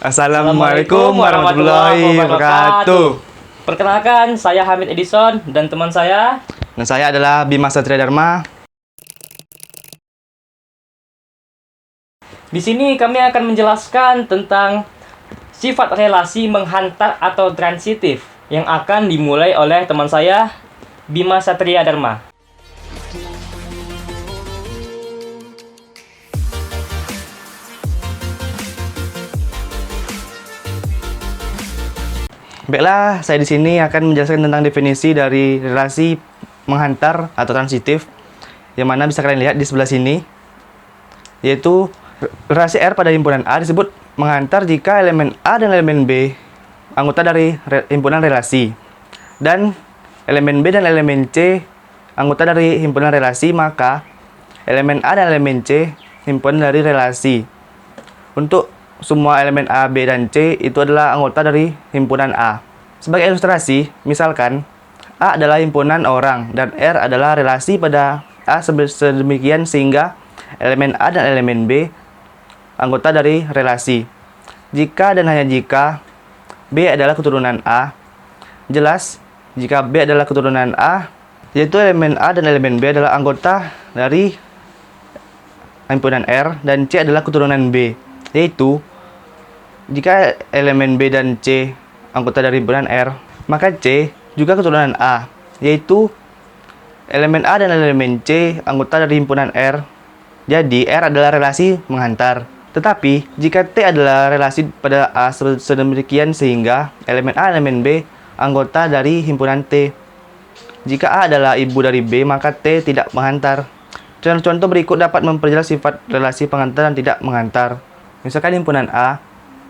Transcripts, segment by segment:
Assalamualaikum warahmatullahi wabarakatuh. Perkenalkan, saya Hamid Edison dan teman saya. Dan saya adalah Bima Satria Dharma. Di sini kami akan menjelaskan tentang sifat relasi menghantar atau transitif yang akan dimulai oleh teman saya, Bima Satria Dharma. Baiklah, saya di sini akan menjelaskan tentang definisi dari relasi menghantar atau transitif, yang mana bisa kalian lihat di sebelah sini, yaitu relasi R pada himpunan A disebut menghantar jika elemen A dan elemen B anggota dari himpunan relasi, dan elemen B dan elemen C anggota dari himpunan relasi, maka elemen A dan elemen C himpunan dari relasi. Untuk semua elemen A, B, dan C itu adalah anggota dari himpunan A. Sebagai ilustrasi, misalkan A adalah himpunan orang dan R adalah relasi pada A sedemikian sehingga elemen A dan elemen B anggota dari relasi. Jika dan hanya jika B adalah keturunan A, jelas jika B adalah keturunan A, yaitu elemen A dan elemen B adalah anggota dari himpunan R dan C adalah keturunan B, yaitu jika elemen B dan C anggota dari himpunan R, maka C juga keturunan A, yaitu elemen A dan elemen C anggota dari himpunan R. Jadi R adalah relasi menghantar. Tetapi jika T adalah relasi pada A sedemikian sehingga elemen A dan elemen B anggota dari himpunan T. Jika A adalah ibu dari B, maka T tidak menghantar. Contoh berikut dapat memperjelas sifat relasi penghantar dan tidak menghantar. Misalkan himpunan A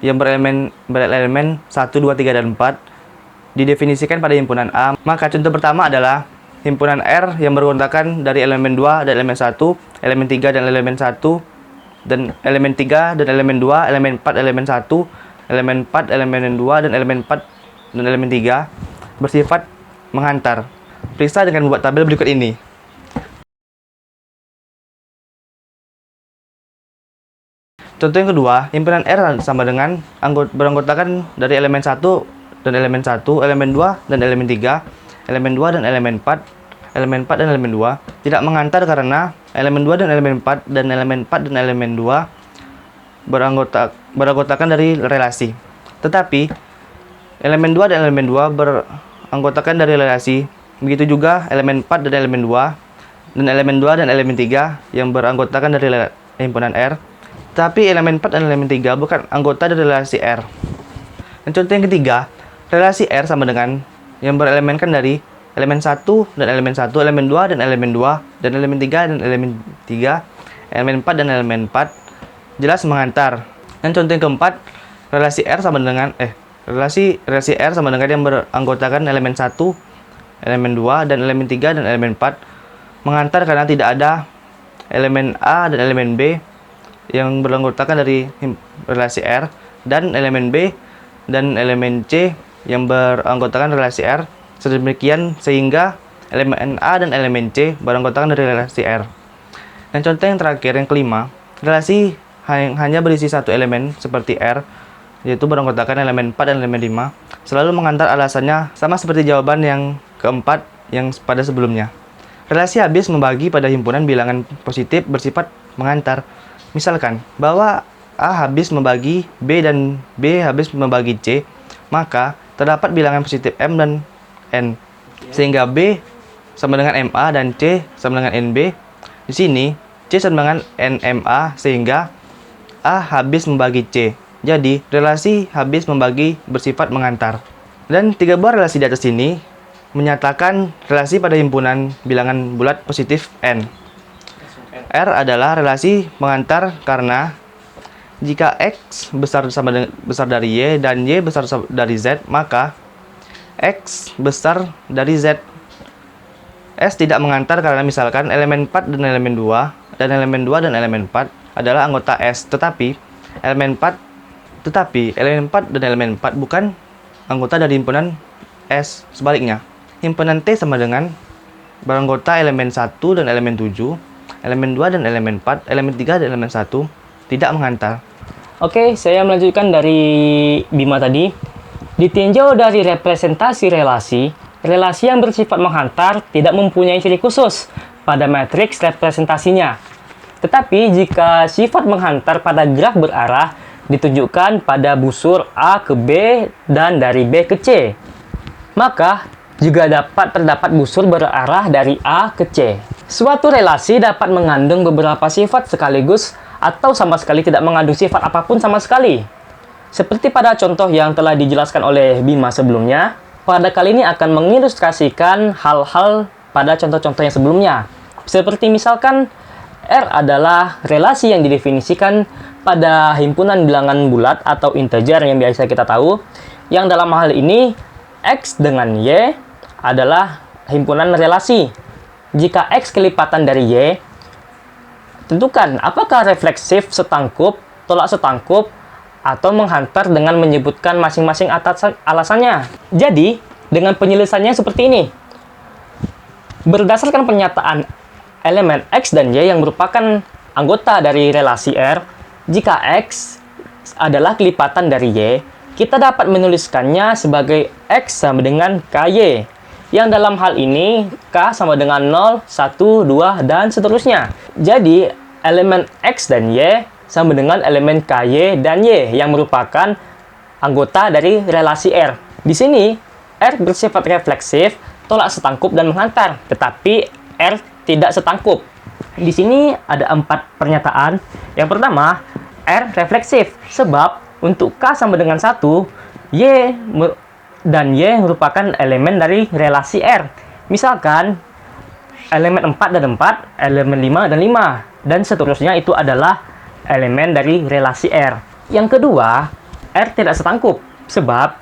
yang berelemen 1, 2, 3, dan 4 didefinisikan pada himpunan A, maka contoh pertama adalah himpunan R yang beranggotakan dari elemen 2 dan elemen 1, elemen 3 dan elemen 1, dan elemen 3 dan elemen 2, elemen 4, elemen 1, elemen 4, elemen 2, dan elemen 4 dan elemen 3 bersifat menghantar. Periksa dengan membuat tabel berikut ini. Contoh yang kedua, himpunan R sama dengan beranggotakan dari elemen 1 dan elemen 1, elemen 2 dan elemen 3, elemen 2 dan elemen 4, elemen 4 dan elemen 2 tidak menghantar karena elemen 2 dan elemen 4 dan elemen 4 dan elemen 2 beranggotakan dari relasi. Tetapi elemen 2 dan elemen 2 beranggotakan dari relasi. Begitu juga elemen 4 dan elemen 2 dan elemen 2 dan elemen 3 yang beranggotakan dari himpunan R. Tapi elemen 4 dan elemen 3 bukan anggota dari relasi R. Dan contoh yang ketiga, relasi R sama dengan yang berelemenkan dari elemen 1 dan elemen 1, elemen 2 dan elemen 2, dan elemen 3 dan elemen 3, elemen 4 dan elemen 4, jelas menghantar. Dan contoh yang keempat, relasi R sama dengan relasi R sama dengan yang beranggotakan elemen 1, elemen 2, dan elemen 3 dan elemen 4, menghantar karena tidak ada elemen A dan elemen B yang beranggotakan dari relasi R, dan elemen B dan elemen C yang beranggotakan relasi R sedemikian sehingga elemen A dan elemen C beranggotakan dari relasi R. Dan contoh yang terakhir, yang kelima, relasi hanya berisi satu elemen seperti R, yaitu beranggotakan elemen 4 dan elemen 5, selalu menghantar. Alasannya sama seperti jawaban yang keempat yang pada sebelumnya. Relasi habis membagi pada himpunan bilangan positif bersifat menghantar. Misalkan bahwa A habis membagi B dan B habis membagi C, maka terdapat bilangan positif M dan N, sehingga B sama dengan MA dan C sama dengan NB. Di sini C sama dengan NMA sehingga A habis membagi C. Jadi relasi habis membagi bersifat menghantar. Dan tiga buah relasi di atas ini menyatakan relasi pada himpunan bilangan bulat positif N. R adalah relasi menghantar karena jika X besar dari Y dan Y besar dari Z, maka X besar dari Z. S tidak menghantar karena misalkan elemen 4 dan elemen 2 dan elemen 2 dan elemen 4 adalah anggota S, tetapi elemen 4 dan elemen 4 bukan anggota dari himpunan S. Sebaliknya, himpunan T sama dengan beranggota elemen 1 dan elemen 7, elemen 2 dan elemen 4, elemen 3 dan elemen 1 tidak menghantar. Oke, saya melanjutkan dari Bima tadi. Ditinjau dari representasi relasi, relasi yang bersifat menghantar tidak mempunyai ciri khusus pada matriks representasinya. Tetapi jika sifat menghantar pada graf berarah ditunjukkan pada busur A ke B dan dari B ke C, maka juga dapat terdapat busur berarah dari A ke C. Suatu relasi dapat mengandung beberapa sifat sekaligus atau sama sekali tidak mengandung sifat apapun sama sekali. Seperti pada contoh yang telah dijelaskan oleh Bima sebelumnya, pada kali ini akan mengilustrasikan hal-hal pada contoh-contoh yang sebelumnya. Seperti misalkan, R adalah relasi yang didefinisikan pada himpunan bilangan bulat atau integer yang biasa kita tahu, yang dalam hal ini X dengan Y adalah himpunan relasi. Jika X kelipatan dari Y, tentukan apakah refleksif, setangkup, tolak setangkup, atau menghantar dengan menyebutkan masing-masing alasannya. Jadi, dengan penyelesaiannya seperti ini. Berdasarkan pernyataan elemen X dan Y yang merupakan anggota dari relasi R, jika X adalah kelipatan dari Y, kita dapat menuliskannya sebagai X sama dengan KY. Yang dalam hal ini, K sama dengan 0, 1, 2, dan seterusnya. Jadi, elemen X dan Y sama dengan elemen KY dan Y yang merupakan anggota dari relasi R. Di sini, R bersifat refleksif, tolak setangkup, dan menghantar. Tetapi, R tidak setangkup. Di sini ada 4 pernyataan. Yang pertama, R refleksif. Sebab, untuk K sama dengan 1, Y dan Y merupakan elemen dari relasi R. Misalkan, elemen 4 dan 4, elemen 5 dan 5, dan seterusnya itu adalah elemen dari relasi R. Yang kedua, R tidak setangkup, sebab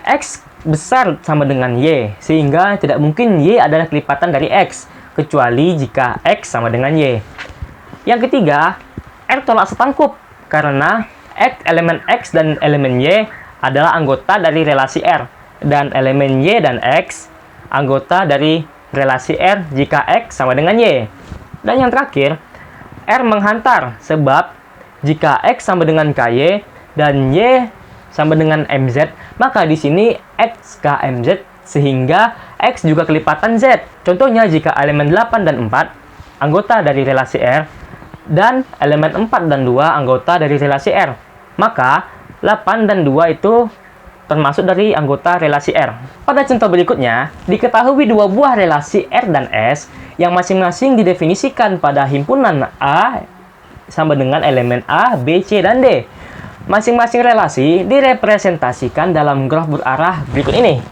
X besar sama dengan Y, sehingga tidak mungkin Y adalah kelipatan dari X, kecuali jika X sama dengan Y. Yang ketiga, R tolak setangkup, karena elemen X dan elemen Y adalah anggota dari relasi R, dan elemen Y dan X anggota dari relasi R jika X sama dengan Y. Dan yang terakhir, R menghantar, sebab jika X sama dengan KY dan Y sama dengan MZ, maka di sini X K MZ, sehingga X juga kelipatan Z. Contohnya jika elemen 8 dan 4 anggota dari relasi R dan elemen 4 dan 2 anggota dari relasi R, maka 8 dan 2 itu termasuk dari anggota relasi R. Pada contoh berikutnya, diketahui dua buah relasi R dan S yang masing-masing didefinisikan pada himpunan A sama dengan elemen A, B, C, dan D. Masing-masing relasi direpresentasikan dalam graf berarah berikut ini.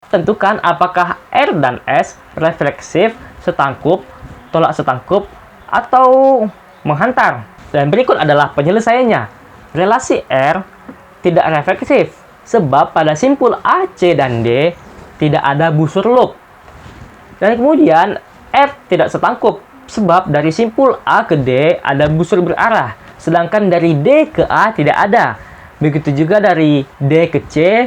Tentukan apakah R dan S refleksif, setangkup, tolak setangkup, atau menghantar. Dan berikut adalah penyelesaiannya. Relasi R tidak refleksif, sebab pada simpul A, C, dan D tidak ada busur loop. Dan kemudian R tidak setangkup, sebab dari simpul A ke D ada busur berarah, sedangkan dari D ke A tidak ada. Begitu juga dari D ke C,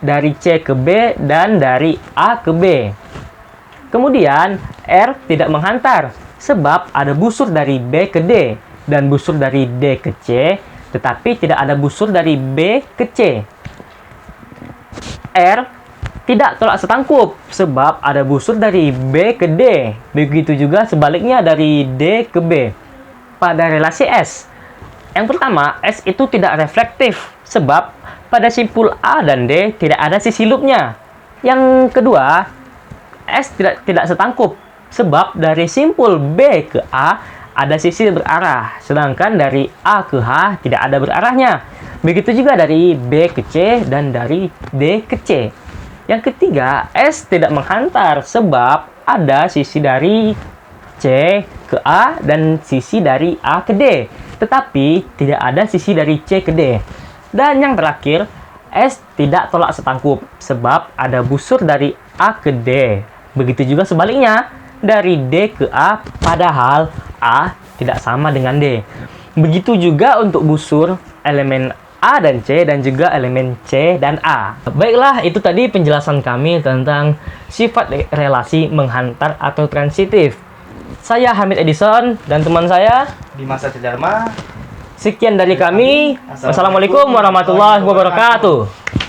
dari C ke B, dan dari A ke B. Kemudian R tidak menghantar, sebab ada busur dari B ke D dan busur dari D ke C, tetapi tidak ada busur dari B ke C. R tidak tolak setangkup, sebab ada busur dari B ke D. Begitu juga sebaliknya dari D ke B. Pada relasi S, yang pertama, S itu tidak reflektif, sebab pada simpul A dan D tidak ada sisi loopnya. Yang kedua, S tidak setangkup, sebab dari simpul B ke A ada sisi berarah, sedangkan dari A ke H tidak ada berarahnya. Begitu juga dari B ke C dan dari D ke C. Yang ketiga, S tidak menghantar, sebab ada sisi dari C ke A dan sisi dari A ke D, tetapi tidak ada sisi dari C ke D. Dan yang terakhir, S tidak tolak setangkup, sebab ada busur dari A ke D. Begitu juga sebaliknya, dari D ke A, padahal A tidak sama dengan D. Begitu juga untuk busur elemen A dan C dan juga elemen C dan A. Baiklah, itu tadi penjelasan kami tentang sifat relasi menghantar atau transitif. Saya Hamid Edison dan teman saya Dimas Satya Dharma. sekian dari kami. Wassalamualaikum warahmatullahi wabarakatuh.